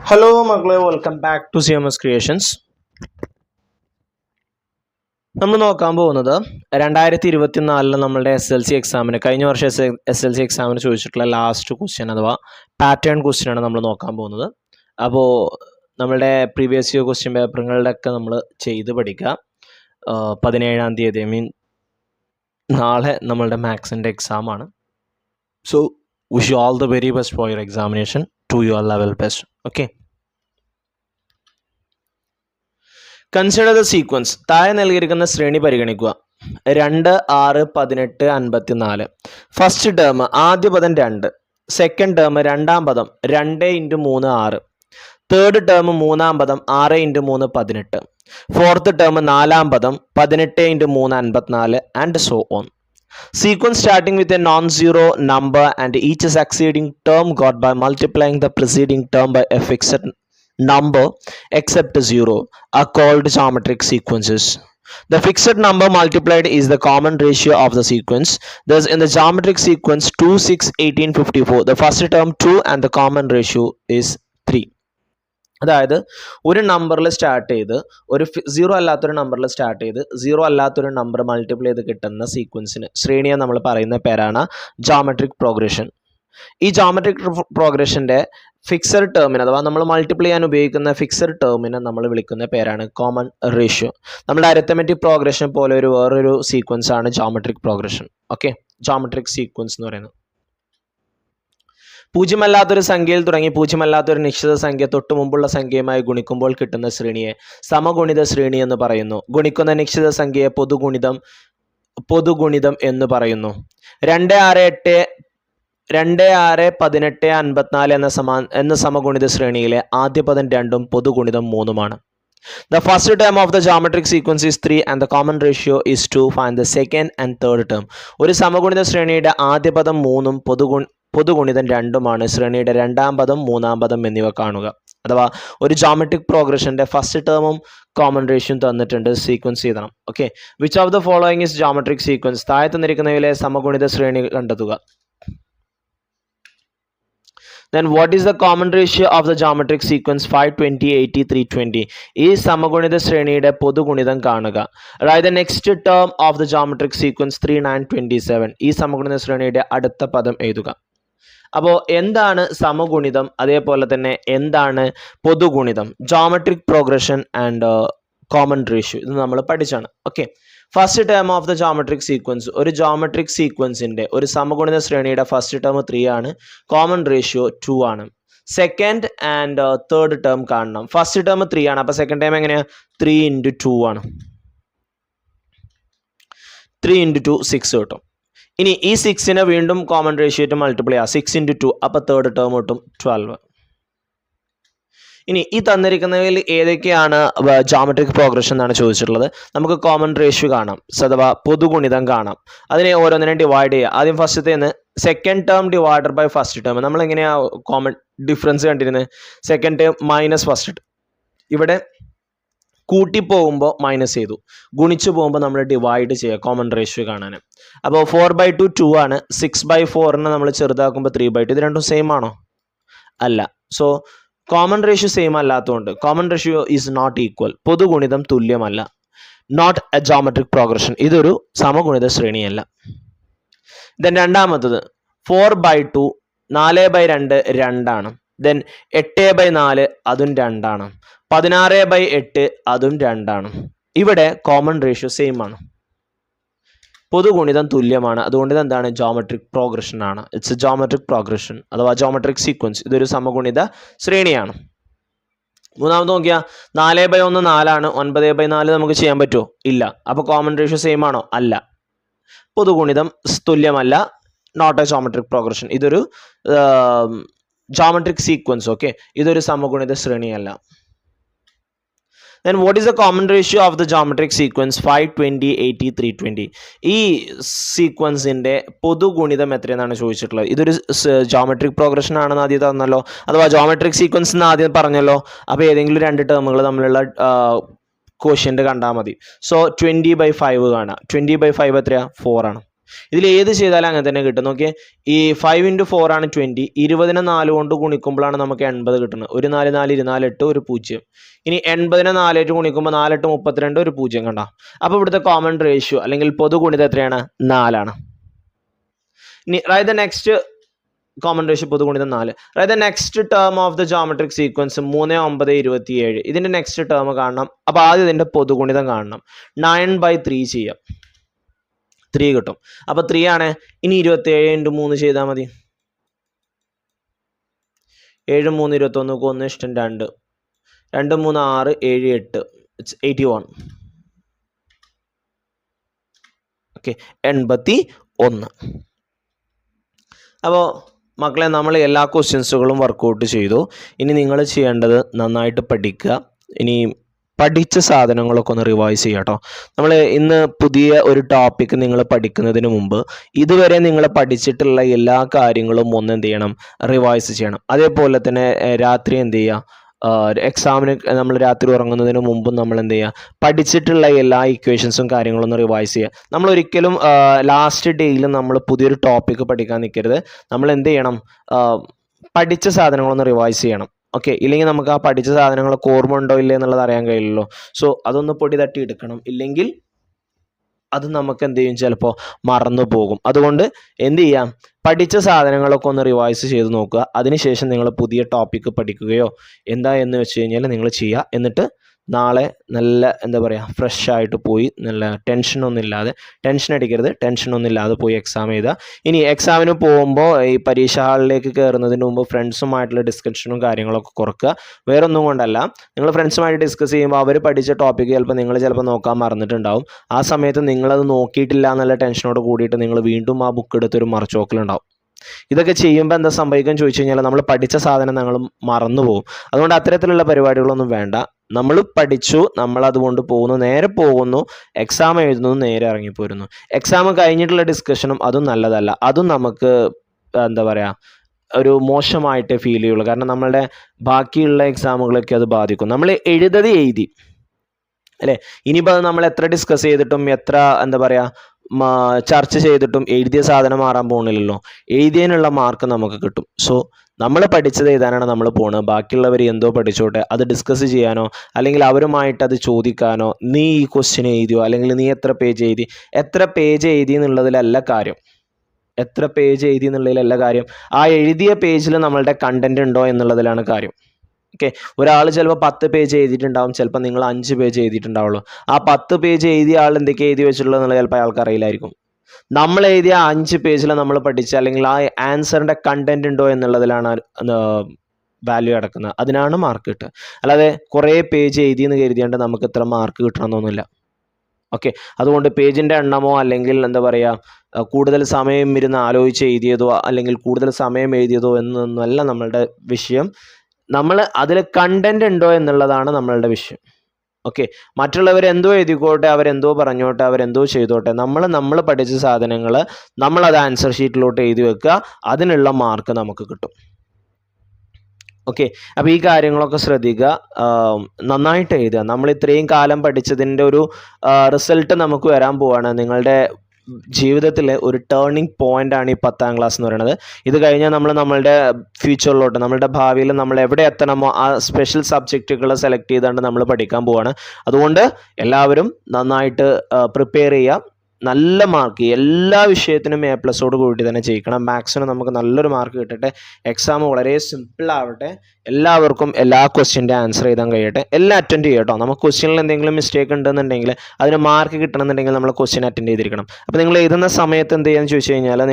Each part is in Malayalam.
ഹലോ മക്കളെ, welcome back to CMS creations. നമ്മൾ നോക്കാൻ പോകുന്നത് 2024 നമ്മളുടെ SLC എക്സാമിന്, കഴിഞ്ഞ വർഷം SLC എക്സാമിന് ചോദിച്ചിട്ടുള്ള ലാസ്റ്റ് ക്വസ്റ്റ്യൻ അഥവാ പാറ്റേൺ ക്വസ്റ്റ്യൻ ആണ് നമ്മൾ നോക്കാൻ പോകുന്നത്. അപ്പോൾ നമ്മളുടെ പ്രീവിയസ് ഇയർ ക്വസ്റ്റ്യൻ പേപ്പറുകളുടെ ഒക്കെ നമ്മൾ ചെയ്ത് പഠിക്കുക. 17-ാം തീയതി നാളെ നമ്മളുടെ മാത്സിൻ്റെ എക്സാമാണ്. So wish you all the very best for your examination to your level best. Okay. Consider the sequence. താഴെ നൽകിയിരിക്കുന്ന ശ്രേണി പരിഗണിക്കുക. 2, 6, 18, 54. ഫസ്റ്റ് ടേം ആദ്യ പദം 2, സെക്കൻഡ് ടേം രണ്ടാം പദം 2 × 3 6, തേർഡ് ടേം മൂന്നാം പദം 6 × 3 18, ഫോർത്ത് ടേം നാലാം പദം 18 × 3 54 and so on. Sequence starting with a non-zero number and each succeeding term got by multiplying the preceding term by a fixed number except 0 are called geometric sequences. The fixed number multiplied is the common ratio of the sequence. Thus, in the geometric sequence 2, 6, 18, 54, the first term 2 and the common ratio is 3. അതായത് ഒരു നമ്പറിൽ സ്റ്റാർട്ട് ചെയ്ത് ഒരു സീറോ അല്ലാത്തൊരു നമ്പറിൽ സ്റ്റാർട്ട് ചെയ്ത് സീറോ അല്ലാത്തൊരു നമ്പർ മൾട്ടിപ്ലൈ ചെയ്ത് കിട്ടുന്ന സീക്വൻസിന് ശ്രേണിയെ നമ്മൾ പറയുന്ന പേരാണ് ജോമെട്രിക് പ്രോഗ്രഷൻ. ഈ ജോമെട്രിക് പ്രോഗ്രഷൻ്റെ ഫിക്സഡ് ടേമിന് അഥവാ നമ്മൾ മൾട്ടിപ്ലൈ ചെയ്യാൻ ഉപയോഗിക്കുന്ന ഫിക്സഡ് ടേമിനെ നമ്മൾ വിളിക്കുന്ന പേരാണ് കോമൺ റേഷ്യോ. നമ്മുടെ അരിത്തമെറ്റിക് പ്രോഗ്രഷൻ പോലെ വേറൊരു സീക്വൻസ് ആണ് geometric progression. Okay, geometric sequence എന്ന് പറയുന്നത് പൂജ്യമല്ലാത്തൊരു സംഖ്യയിൽ തുടങ്ങി പൂജ്യമല്ലാത്തൊരു നിശ്ചിത സംഖ്യ തൊട്ട് മുമ്പുള്ള സംഖ്യയുമായി ഗുണിക്കുമ്പോൾ കിട്ടുന്ന ശ്രേണിയെ സമഗുണിത ശ്രേണി എന്ന് പറയുന്നു. ഗുണിക്കുന്ന നിശ്ചിത സംഖ്യയെ പൊതുഗുണിതം എന്ന് പറയുന്നു. 2, 6, 18, 54 എന്ന സമഗുണിത ശ്രേണിയിലെ ആദ്യ പദം 2ഉം പൊതുഗുണിതം 3ഉമാണ്. The first term of the geometric sequence is 3 and the common ratio is 2. Find the second and third term. ഒരു സമഗുണിത ശ്രേണിയുടെ ആദ്യ പദം 3ഉം പൊതുഗുണിതം 2ഉമാണ്. ശ്രേണിയുടെ രണ്ടാം പദം മൂന്നാം പദം എന്നിവ കാണുക. അഥവാ ഒരു ജോമെട്രിക് പ്രോഗ്രഷന്റെ ഫസ്റ്റ് ടേമും കോമൺ റേഷ്യോയും തന്നിട്ടുണ്ട്, സീക്വൻസ് ചെയ്യണം. Okay, which of the following is geometric sequence? താഴെ തന്നിരിക്കുന്നവയിലെ സമഗുണിത ശ്രേണി കണ്ടെത്തുക. Then what is the common ratio of the geometric sequence 5, 20, 80, 320? ഈ സമഗുണിത ശ്രേണിയുടെ പൊതുഗുണിതം കാണുക. അതായത് next term of the geometric sequence 3, 9, 27. ഈ സമഗുണിത ശ്രേണിയുടെ അടുത്ത പദം എഴുതുക. അപ്പോൾ എന്താണ് സമഗുണിതം, അതേപോലെ തന്നെ എന്താണ് പൊതുഗുണിതം? Geometric progression and common ratio ഇത് നമ്മൾ പഠിച്ചാണ്. Okay, first term of the geometric sequence, ഒരു ജോമെട്രിക് സീക്വൻസിന്റെ ഒരു സമഗുണിത ശ്രേണിയുടെ ഫസ്റ്റ് ടേം 3 ആണ്, കോമൺ റേഷ്യോ 2 ആണ്. സെക്കൻഡ് ആൻഡ് തേർഡ് ടേം കാണണം. ഫസ്റ്റ് ടേം 3 ആണ്, അപ്പോൾ സെക്കൻഡ് ടേം എങ്ങനെയാണ്? 3 × 2 ആണ്. 3 × 2 6 കിട്ടും. ഇനി ഈ 6നെ വീണ്ടും കോമൺ റേഷ്യോ ആയിട്ട് മൾട്ടിപ്ലൈ ചെയ്യാം. 6 × 2, അപ്പോൾ തേർഡ് ടേം കിട്ടും 12. ഇനി ഈ തന്നിരിക്കുന്നതിൽ ഏതൊക്കെയാണ് ജോമെട്രിക് പ്രോഗ്രഷൻ എന്നാണ് ചോദിച്ചിട്ടുള്ളത്. നമുക്ക് കോമൺ റേഷ്യോ കാണാം, അഥവാ പൊതുഗുണിതം കാണാം. അതിനെ ഓരോന്നിനെ ഡിവൈഡ് ചെയ്യുക. ആദ്യം ഫസ്റ്റത്തേന്ന് second term divided by first term. നമ്മൾ എങ്ങനെയാണ് കോമൺ ഡിഫറൻസ് കണ്ടിരുന്നത്? Second term minus first term. ഇവിടെ കൂട്ടിപ്പോകുമ്പോൾ മൈനസ് ചെയ്തു, ഗുണിച്ചു പോകുമ്പോൾ നമ്മൾ ഡിവൈഡ് ചെയ്യുക കോമൺ റേഷ്യോ കാണാൻ. അപ്പോൾ 4/2 2 ആണ്. 6/4നെ നമ്മൾ ചെറുതാക്കുമ്പോൾ 3/2. ഇത് രണ്ടും സെയിം ആണോ? അല്ല. സോ കോമൺ റേഷ്യോ സെയിം അല്ലാത്തതുകൊണ്ട് common ratio is not equal. പൊതുഗുണിതം തുല്യമല്ല. Not a geometric progression. ഇതൊരു സമഗുണിത ശ്രേണിയല്ല. ദെൻ രണ്ടാമത്തത് 4/2 4/2 2ആണ്. ദെൻ 8/4 അതും 2 ആണ്. 16/8 അതും 2 ആണ്. ഇവിടെ കോമൺ റേഷ്യോ സെയിം ആണ്, പൊതുഗുണിതം തുല്യമാണ്. അതുകൊണ്ട് ഇത് എന്താണ്? ജോമെട്രിക് പ്രോഗ്രഷൻ ആണ്. ഇറ്റ്സ് എ ജോമെട്രിക് പ്രോഗ്രഷൻ അഥവാ ജോമെട്രിക് സീക്വൻസ്. ഇതൊരു സമഗുണിത ശ്രേണിയാണ്. മൂന്നാമത് നോക്കിയാൽ 4/1 4ആണ്. 9/4 നമുക്ക് ചെയ്യാൻ പറ്റുമോ? ഇല്ല. അപ്പോൾ കോമൺ റേഷ്യോ സെയിം ആണോ? അല്ല. പൊതുഗുണിതം തുല്യമല്ല. Not a geometric progression. ഇതൊരു ജോമെട്രിക് സീക്വൻസ്. ഓക്കെ, ഇതൊരു സമഗുണിത ശ്രേണിയല്ല. Then what is the common ratio of the geometric sequence 5, 20, 80, 320? ഈ സീക്വൻസിന്റെ പൊതുഗുണിതം എത്രയെന്നാണ് ചോദിച്ചിട്ടുള്ളത്. ഇതൊരു ജോമെട്രിക് പ്രോഗ്രഷൻ ആണെന്ന് ആദ്യം തന്നല്ലോ, അഥവാ ജോമെട്രിക് സീക്വൻസ് എന്ന് ആദ്യം പറഞ്ഞല്ലോ. അപ്പോൾ ഏതെങ്കിലും രണ്ട് ടേമുകൾ തമ്മിലുള്ള ക്വോഷ്യന്റ് കണ്ടാൽ മതി. സോ 20/5 കാണാം. 20/5 എത്രയാണ്? 4 ആണ്. ഇതിൽ ഏത് ചെയ്താലും അങ്ങനെ തന്നെ കിട്ടും. നോക്കിയേ, ഈ 5 × 4 ആണ് 20. 20നെ 4 കൊണ്ട് ഗുണിക്കുമ്പോഴാണ് നമുക്ക് 80 കിട്ടുന്നത്. ഒരു 4 4 24 8 ഒരു 0. ഇനി 80നെ 4 ആയിട്ട് ഗുണിക്കുമ്പോൾ 4 8 32 ഒരു 0 കണ്ടോ. അപ്പോൾ ഇവിടുത്തെ കോമൺ റേഷ്യോ അല്ലെങ്കിൽ പൊതു ഗുണിതം എത്രയാണ്? 4 ആണ്. ഇനി write the next common ratio പൊതു ഗുണിതം 4. Write the next term of the geometric sequence 3 9 27. ഇതിന്റെ നെക്സ്റ്റ് ടേം കാണണം. അപ്പോൾ ആദ്യം ഇതിന്റെ പൊതു ഗുണിതം കാണണം. 9/3 ചെയ്യാം, 3 കിട്ടും. അപ്പോൾ 3 ആണ്. ഇനി 27 × 3 ചെയ്താൽ മതി. 7 3 21 1 ഇഷ്ടം 2 2 3 6 7 8 81. ഓക്കെ, 81. അപ്പോൾ മക്കളെ, നമ്മൾ എല്ലാ ക്വസ്റ്റ്യൻസുകളും വർക്കൗട്ട് ചെയ്തു. ഇനി നിങ്ങൾ ചെയ്യേണ്ടത് നന്നായിട്ട് പഠിക്കുക. ഇനി പഠിച്ച സാധനങ്ങളൊക്കെ ഒന്ന് റിവൈസ് ചെയ്യുക കേട്ടോ. നമ്മൾ ഇന്ന് പുതിയ ഒരു ടോപ്പിക്ക് നിങ്ങൾ പഠിക്കുന്നതിന് മുമ്പ് ഇതുവരെ നിങ്ങൾ പഠിച്ചിട്ടുള്ള എല്ലാ കാര്യങ്ങളും ഒന്ന് എന്ത് ചെയ്യണം? റിവൈസ് ചെയ്യണം. അതേപോലെ തന്നെ രാത്രി എന്ത് ചെയ്യുക? എക്സാമിന് നമ്മൾ രാത്രി ഉറങ്ങുന്നതിന് മുമ്പും നമ്മൾ എന്ത് ചെയ്യുക? പഠിച്ചിട്ടുള്ള എല്ലാ ഇക്വേഷൻസും കാര്യങ്ങളും ഒന്ന് റിവൈസ് ചെയ്യുക. നമ്മൾ ഒരിക്കലും ലാസ്റ്റ് ഡേയിൽ നമ്മൾ പുതിയൊരു ടോപ്പിക്ക് പഠിക്കാൻ നിൽക്കരുത്. നമ്മൾ എന്ത് ചെയ്യണം? പഠിച്ച സാധനങ്ങളൊന്ന് റിവൈസ് ചെയ്യണം. ഓക്കെ, ഇല്ലെങ്കിൽ നമുക്ക് ആ പഠിച്ച സാധനങ്ങളൊക്കെ ഓർമ്മ ഉണ്ടോ ഇല്ലേ എന്നുള്ളത് അറിയാൻ കഴിയില്ലല്ലോ. സോ അതൊന്ന് പൊടി തട്ടി എടുക്കണം. ഇല്ലെങ്കിൽ അത് നമുക്ക് എന്ത് ചെയ്യും? ചിലപ്പോൾ മറന്നു പോകും. അതുകൊണ്ട് എന്ത് ചെയ്യാം? പഠിച്ച സാധനങ്ങളൊക്കെ ഒന്ന് റിവൈസ് ചെയ്ത് നോക്കുക. അതിനുശേഷം നിങ്ങൾ പുതിയ ടോപ്പിക്ക് പഠിക്കുകയോ എന്താ എന്ന് വെച്ച് കഴിഞ്ഞാൽ നിങ്ങൾ ചെയ്യുക. എന്നിട്ട് നാളെ നല്ല എന്താ പറയുക, ഫ്രഷ് ആയിട്ട് പോയി നല്ല ടെൻഷൻ ഒന്നും ഇല്ലാതെ പോയി എക്സാം എഴുതുക. ഇനി എക്സാമിന് പോകുമ്പോൾ ഈ പരീക്ഷ ഹാളിലേക്ക് കയറുന്നതിന് മുമ്പ് ഫ്രണ്ട്സുമായിട്ടുള്ള ഡിസ്കഷനും കാര്യങ്ങളൊക്കെ കുറക്കുക. വേറൊന്നും കൊണ്ടല്ല, നിങ്ങൾ ഫ്രണ്ട്സുമായിട്ട് ഡിസ്കസ് ചെയ്യുമ്പോൾ അവർ പഠിച്ച ടോപ്പിക്ക് നിങ്ങൾ ചിലപ്പോൾ നോക്കാൻ മറന്നിട്ടുണ്ടാവും. ആ സമയത്ത് നിങ്ങളത് നോക്കിയിട്ടില്ല എന്നുള്ള ടെൻഷനോട് കൂടിയിട്ട് നിങ്ങൾ വീണ്ടും ആ ബുക്ക് എടുത്തൊരു മറച്ചോക്കലുണ്ടാവും. ഇതൊക്കെ ചെയ്യുമ്പോൾ എന്താ സംഭവിക്കാൻ ചോദിച്ചു കഴിഞ്ഞാൽ നമ്മൾ പഠിച്ച സാധനം നമ്മൾ മറന്നു പോകും. അതുകൊണ്ട് അത്തരത്തിലുള്ള പരിപാടികളൊന്നും വേണ്ട. നമ്മൾ പഠിച്ചു, നമ്മൾ അതുകൊണ്ട് പോകുന്നു, നേരെ പോകുന്നു, എക്സാം എഴുതുന്നു, നേരെ ഇറങ്ങിപ്പോരുന്നു. എക്സാം കഴിഞ്ഞിട്ടുള്ള ഡിസ്കഷനും അതും നല്ലതല്ല. അതും നമുക്ക് എന്താ പറയുക, ഒരു മോശമായിട്ട് ഫീൽ ചെയ്യുള്ളൂ. കാരണം നമ്മളുടെ ബാക്കിയുള്ള എക്സാമുകളൊക്കെ അത് ബാധിക്കും. നമ്മൾ എഴുതി അല്ലേ? ഇനിയിപ്പോൾ അത് നമ്മൾ എത്ര ഡിസ്കസ് ചെയ്തിട്ടും എത്ര എന്താ പറയുക ചർച്ച ചെയ്തിട്ടും എഴുതിയ സാധനം മാറാൻ പോകുന്നില്ലല്ലോ. എഴുതിയതിനുള്ള മാർക്ക് നമുക്ക് കിട്ടും. സോ നമ്മൾ പഠിച്ചത് എഴുതാനാണ് നമ്മൾ പോകുന്നത്. ബാക്കിയുള്ളവർ എന്തോ പഠിച്ചോട്ടെ, അത് ഡിസ്കസ് ചെയ്യാനോ അല്ലെങ്കിൽ അവരുമായിട്ട് അത് ചോദിക്കാനോ, നീ ഈ ക്വസ്റ്റ്യൻ എഴുതിയോ അല്ലെങ്കിൽ നീ എത്ര പേജ് എഴുതി എന്നുള്ളതിലല്ല കാര്യം. ആ എഴുതിയ പേജിൽ നമ്മളുടെ കണ്ടന്റ് ഉണ്ടോ എന്നുള്ളതിലാണ് കാര്യം. ഓക്കെ, ഒരാൾ ചിലപ്പോൾ 10 പേജ് എഴുതിയിട്ടുണ്ടാവും, ചിലപ്പോൾ നിങ്ങൾ 5 പേജ് എഴുതിയിട്ടുണ്ടാവുള്ളൂ. ആ 10 പേജ് എഴുതിയ ആൾ എന്തൊക്കെ എഴുതി വെച്ചിട്ടുള്ളത് എന്നുള്ളത് ചിലപ്പോൾ അയാൾക്ക് അറിയില്ലായിരിക്കും. നമ്മൾ എഴുതിയ 5 പേജിൽ നമ്മൾ പഠിച്ച അല്ലെങ്കിൽ ആ ആൻസറിൻ്റെ കണ്ടന്റ് ഉണ്ടോ എന്നുള്ളതിലാണ് വാല്യൂ കിടക്കുന്നത്. അതിനാണ് മാർക്ക് കിട്ടുക. അല്ലാതെ കുറേ പേജ് എഴുതിയെന്ന് കരുതിയാണ്ട് നമുക്ക് ഇത്ര മാർക്ക് കിട്ടണമെന്നൊന്നുമില്ല. ഓക്കെ, അതുകൊണ്ട് പേജിൻ്റെ എണ്ണമോ അല്ലെങ്കിൽ എന്താ പറയുക കൂടുതൽ സമയം ഇരുന്ന് ആലോചിച്ച് എഴുതിയതോ അല്ലെങ്കിൽ കൂടുതൽ സമയം എഴുതിയതോ എന്നൊന്നുമല്ല നമ്മളുടെ വിഷയം. നമ്മൾ അതിൽ കണ്ടന്റ് ഉണ്ടോ എന്നുള്ളതാണ് നമ്മളുടെ വിഷയം. ഓക്കെ, മറ്റുള്ളവരെന്തോ എഴുതിക്കോട്ടെ, അവരെന്തോ പറഞ്ഞോട്ടെ, അവരെന്തോ ചെയ്തോട്ടെ, നമ്മൾ പഠിച്ച സാധനങ്ങൾ നമ്മളത് ആൻസർ ഷീറ്റിലോട്ട് എഴുതി വെക്കുക. അതിനുള്ള മാർക്ക് നമുക്ക് കിട്ടും. ഓക്കെ, അപ്പോൾ ഈ കാര്യങ്ങളൊക്കെ ശ്രദ്ധിക്കുക, നന്നായിട്ട് എഴുതുക. നമ്മൾ ഇത്രയും കാലം പഠിച്ചതിൻ്റെ ഒരു റിസൾട്ട് നമുക്ക് വരാൻ പോവാണ്. നിങ്ങളുടെ ജീവിതത്തിൽ ഒരു ടേണിംഗ് പോയിന്റ് ആണ് ഈ 10ാം ക്ലാസ് എന്ന് പറയുന്നത്. ഇത് കഴിഞ്ഞാൽ നമ്മളുടെ ഫ്യൂച്ചറിലോട്ട്, നമ്മളുടെ ഭാവിയിൽ നമ്മൾ എവിടെ എത്തണമോ ആ സ്പെഷ്യൽ സബ്ജക്റ്റുകൾ സെലക്ട് ചെയ്തുകൊണ്ട് നമ്മൾ പഠിക്കാൻ പോവാണ്. അതുകൊണ്ട് എല്ലാവരും നന്നായിട്ട് പ്രിപ്പയർ ചെയ്യുക. നല്ല മാർക്ക്, എല്ലാ വിഷയത്തിനും A+ കൂടി തന്നെ ജയിക്കണം. മാത്സിന് നമുക്ക് നല്ലൊരു മാർക്ക് കിട്ടട്ടെ. എക്സാം വളരെ സിമ്പിൾ ആവട്ടെ. എല്ലാവർക്കും എല്ലാ ക്വസ്റ്റ്യൻ്റെ ആൻസർ ചെയ്താൻ കഴിയട്ടെ. എല്ലാം അറ്റൻഡ് ചെയ്യട്ടോ. നമുക്ക് ക്വസ്റ്റ്യനിൽ എന്തെങ്കിലും മിസ്റ്റേക്ക് ഉണ്ടെന്നുണ്ടെങ്കിൽ അതിന് മാർക്ക് കിട്ടണമെന്നുണ്ടെങ്കിൽ നമ്മൾ ക്വസ്റ്റ്യൻ അറ്റൻഡ് ചെയ്തിരിക്കണം. അപ്പോൾ നിങ്ങൾ എഴുതുന്ന സമയത്ത് എന്ത് ചെയ്യാന്ന് ചോദിച്ചു കഴിഞ്ഞാൽ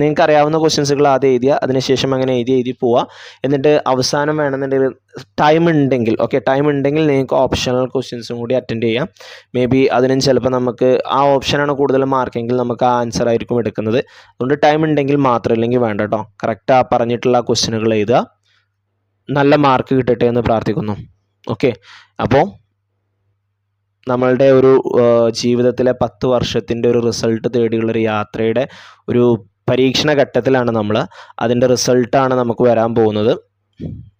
നിങ്ങൾക്ക് അറിയാവുന്ന ക്വസ്റ്റ്യൻസുകൾ ആദ്യം എഴുതിയ, അതിനുശേഷം അങ്ങനെ എഴുതി പോവുക. എന്നിട്ട് അവസാനം വേണമെന്നുണ്ടെങ്കിൽ ടൈം ഉണ്ടെങ്കിൽ നിങ്ങൾക്ക് ഓപ്ഷണൽ ക്വസ്റ്റ്യൻസും കൂടി അറ്റൻഡ് ചെയ്യാം. മേ ബി അതിനും ചിലപ്പോൾ നമുക്ക് ആ ഓപ്ഷനാണ് കൂടുതൽ മാർക്കെങ്കിൽ നമുക്ക് ആ ആൻസർ ആയിരിക്കും എടുക്കുന്നത്. അതുകൊണ്ട് ടൈം ഉണ്ടെങ്കിൽ മാത്രം, ഇല്ലെങ്കിൽ വേണ്ട കേട്ടോ. കറക്റ്റ് ആ പറഞ്ഞിട്ടുള്ള ക്വസ്റ്റ്യനുകൾ എഴുതുക. നല്ല മാർക്ക് കിട്ടട്ടെ എന്ന് പ്രാർത്ഥിക്കുന്നു. ഓക്കെ, അപ്പോൾ നമ്മളുടെ ഒരു ജീവിതത്തിലെ 10 വർഷത്തിൻ്റെ ഒരു റിസൾട്ട് തേടിയുള്ളൊരു യാത്രയുടെ ഒരു പരീക്ഷണ ഘട്ടത്തിലാണ് നമ്മൾ. അതിൻ്റെ റിസൾട്ടാണ് നമുക്ക് വരാൻ പോകുന്നത്.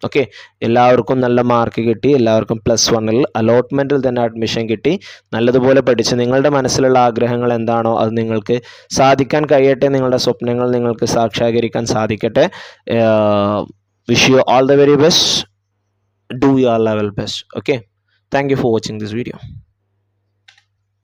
ഓക്കെ, എല്ലാവർക്കും നല്ല മാർക്ക് കിട്ടി, എല്ലാവർക്കും +1 അലോട്ട്മെൻറ്റിൽ തന്നെ അഡ്മിഷൻ കിട്ടി. നല്ലതുപോലെ പഠിച്ച് നിങ്ങളുടെ മനസ്സിലുള്ള ആഗ്രഹങ്ങൾ എന്താണോ അത് നിങ്ങൾക്ക് സാധിക്കാൻ കഴിയട്ടെ, നിങ്ങളുടെ സ്വപ്നങ്ങൾ നിങ്ങൾക്ക് സാക്ഷാത്കരിക്കാൻ സാധിക്കട്ടെ. Wish you all the very best. Do your level best. Okay, thank you for watching this video.